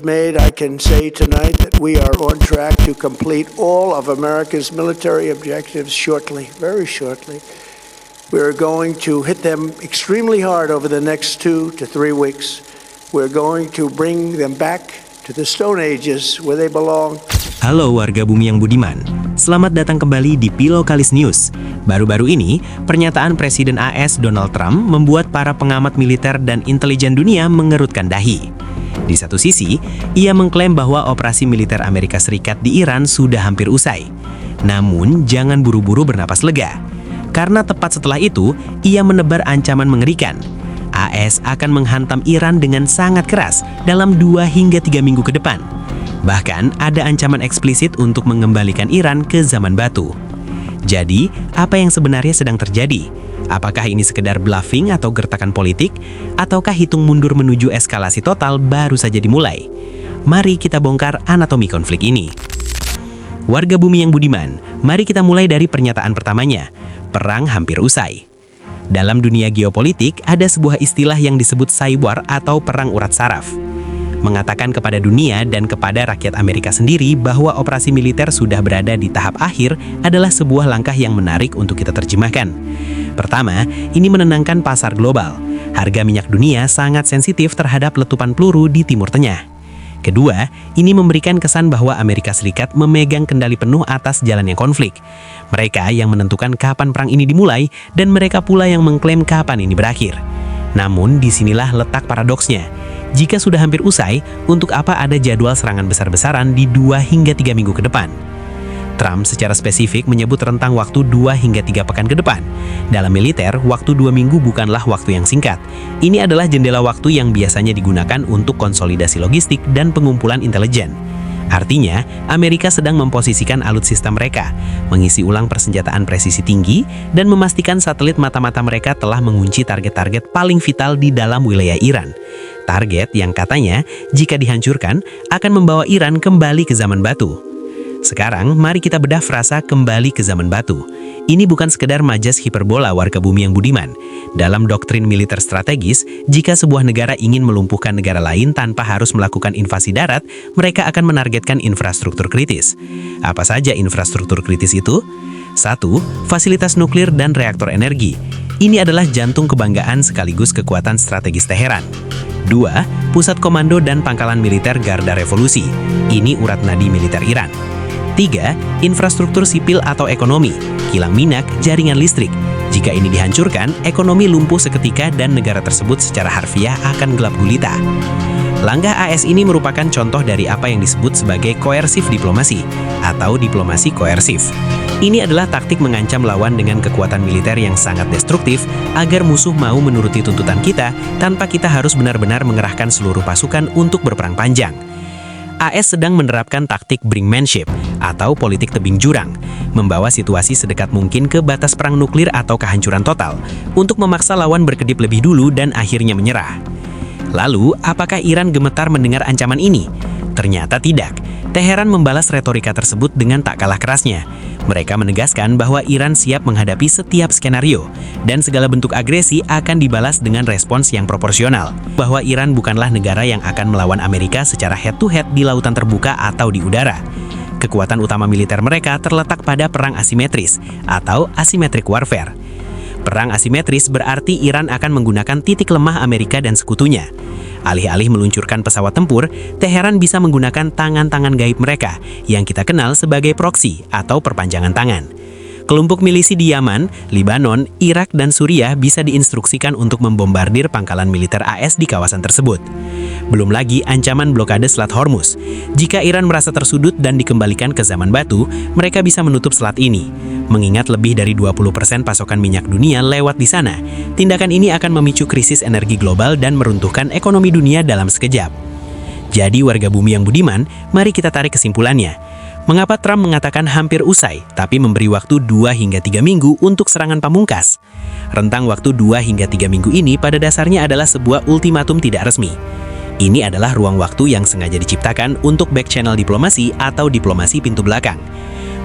made, I can say tonight that we are on track to complete all of America's military objectives shortly, very shortly. We're going to hit them extremely hard over the next 2 to 3 weeks. We're going to bring them back to the Stone Ages where they belong. Halo warga bumi yang budiman, selamat datang kembali di Pilokalis News. Baru-baru ini, pernyataan Presiden AS Donald Trump membuat para pengamat militer dan intelijen dunia mengerutkan dahi. Di satu sisi, ia mengklaim bahwa operasi militer Amerika Serikat di Iran sudah hampir usai. Namun, jangan buru-buru bernapas lega. Karena tepat setelah itu, ia menebar ancaman mengerikan. AS akan menghantam Iran dengan sangat keras dalam 2 hingga 3 minggu ke depan. Bahkan, ada ancaman eksplisit untuk mengembalikan Iran ke zaman batu. Jadi, apa yang sebenarnya sedang terjadi? Apakah ini sekedar bluffing atau gertakan politik? Ataukah hitung mundur menuju eskalasi total baru saja dimulai? Mari kita bongkar anatomi konflik ini. Warga bumi yang budiman, mari kita mulai dari pernyataan pertamanya. Perang hampir usai. Dalam dunia geopolitik, ada sebuah istilah yang disebut Cywar atau perang urat saraf. Mengatakan kepada dunia dan kepada rakyat Amerika sendiri bahwa operasi militer sudah berada di tahap akhir adalah sebuah langkah yang menarik untuk kita terjemahkan. Pertama, ini menenangkan pasar global. Harga minyak dunia sangat sensitif terhadap letupan peluru di Timur Tengah. Kedua, ini memberikan kesan bahwa Amerika Serikat memegang kendali penuh atas jalannya konflik. Mereka yang menentukan kapan perang ini dimulai, dan mereka pula yang mengklaim kapan ini berakhir. Namun, disinilah letak paradoksnya. Jika sudah hampir usai, untuk apa ada jadwal serangan besar-besaran di 2 hingga 3 minggu ke depan? Trump secara spesifik menyebut rentang waktu 2 hingga 3 pekan ke depan. Dalam militer, waktu 2 minggu bukanlah waktu yang singkat. Ini adalah jendela waktu yang biasanya digunakan untuk konsolidasi logistik dan pengumpulan intelijen. Artinya, Amerika sedang memposisikan alutsista mereka, mengisi ulang persenjataan presisi tinggi, dan memastikan satelit mata-mata mereka telah mengunci target-target paling vital di dalam wilayah Iran. Target yang katanya, jika dihancurkan, akan membawa Iran kembali ke zaman batu. Sekarang, mari kita bedah frasa kembali ke zaman batu. Ini bukan sekedar majas hiperbola warga bumi yang budiman. Dalam doktrin militer strategis, jika sebuah negara ingin melumpuhkan negara lain tanpa harus melakukan invasi darat, mereka akan menargetkan infrastruktur kritis. Apa saja infrastruktur kritis itu? 1. Fasilitas nuklir dan reaktor energi. Ini adalah jantung kebanggaan sekaligus kekuatan strategis Teheran. 2. Pusat komando dan pangkalan militer Garda Revolusi. Ini urat nadi militer Iran. 3. Infrastruktur sipil atau ekonomi, kilang minyak, jaringan listrik. Jika ini dihancurkan, ekonomi lumpuh seketika dan negara tersebut secara harfiah akan gelap gulita. Langkah AS ini merupakan contoh dari apa yang disebut sebagai koersif diplomasi atau diplomasi koersif. Ini adalah taktik mengancam lawan dengan kekuatan militer yang sangat destruktif agar musuh mau menuruti tuntutan kita tanpa kita harus benar-benar mengerahkan seluruh pasukan untuk berperang panjang. AS sedang menerapkan taktik brinkmanship atau politik tebing jurang, membawa situasi sedekat mungkin ke batas perang nuklir atau kehancuran total untuk memaksa lawan berkedip lebih dulu dan akhirnya menyerah. Lalu, apakah Iran gemetar mendengar ancaman ini? Ternyata tidak. Teheran membalas retorika tersebut dengan tak kalah kerasnya. Mereka menegaskan bahwa Iran siap menghadapi setiap skenario, dan segala bentuk agresi akan dibalas dengan respons yang proporsional. Bahwa Iran bukanlah negara yang akan melawan Amerika secara head-to-head di lautan terbuka atau di udara. Kekuatan utama militer mereka terletak pada perang asimetris atau asymmetric warfare. Perang asimetris berarti Iran akan menggunakan titik lemah Amerika dan sekutunya. Alih-alih meluncurkan pesawat tempur, Teheran bisa menggunakan tangan-tangan gaib mereka yang kita kenal sebagai proksi atau perpanjangan tangan. Kelompok milisi di Yaman, Libanon, Irak, dan Suriah bisa diinstruksikan untuk membombardir pangkalan militer AS di kawasan tersebut. Belum lagi ancaman blokade Selat Hormuz. Jika Iran merasa tersudut dan dikembalikan ke zaman batu, mereka bisa menutup selat ini. Mengingat lebih dari 20% pasokan minyak dunia lewat di sana, tindakan ini akan memicu krisis energi global dan meruntuhkan ekonomi dunia dalam sekejap. Jadi warga bumi yang budiman, mari kita tarik kesimpulannya. Mengapa Trump mengatakan hampir usai, tapi memberi waktu 2 hingga 3 minggu untuk serangan pamungkas? Rentang waktu 2 hingga 3 minggu ini pada dasarnya adalah sebuah ultimatum tidak resmi. Ini adalah ruang waktu yang sengaja diciptakan untuk back channel diplomasi atau diplomasi pintu belakang.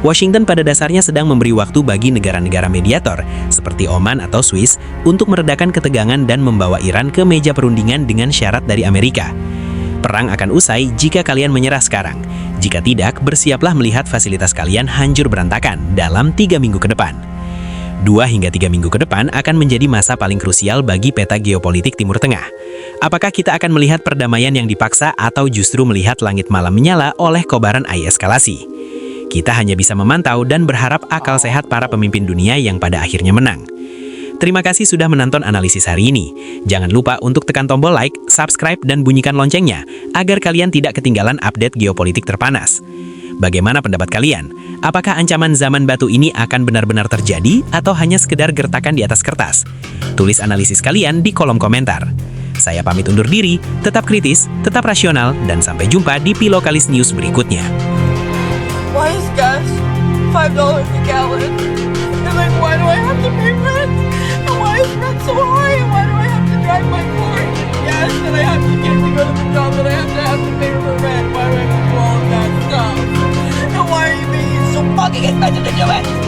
Washington pada dasarnya sedang memberi waktu bagi negara-negara mediator, seperti Oman atau Swiss, untuk meredakan ketegangan dan membawa Iran ke meja perundingan dengan syarat dari Amerika. Perang akan usai jika kalian menyerah sekarang. Jika tidak, bersiaplah melihat fasilitas kalian hancur berantakan dalam 3 minggu ke depan. 2 hingga 3 minggu ke depan akan menjadi masa paling krusial bagi peta geopolitik Timur Tengah. Apakah kita akan melihat perdamaian yang dipaksa atau justru melihat langit malam menyala oleh kobaran AI eskalasi? Kita hanya bisa memantau dan berharap akal sehat para pemimpin dunia yang pada akhirnya menang. Terima kasih sudah menonton analisis hari ini. Jangan lupa untuk tekan tombol like, subscribe, dan bunyikan loncengnya agar kalian tidak ketinggalan update geopolitik terpanas. Bagaimana pendapat kalian? Apakah ancaman zaman batu ini akan benar-benar terjadi atau hanya sekedar gertakan di atas kertas? Tulis analisis kalian di kolom komentar. Saya pamit undur diri, tetap kritis, tetap rasional, dan sampai jumpa di Pilokalis News berikutnya. Why is gas $5 a gallon? And like, why do I have to pay rent? And why is rent so high? And why do I have to drive my car and get gas? And I have to get to go to the job that I have to pay for rent. Why do I have to do all of that stuff? And why are you making it so fucking expensive to do it?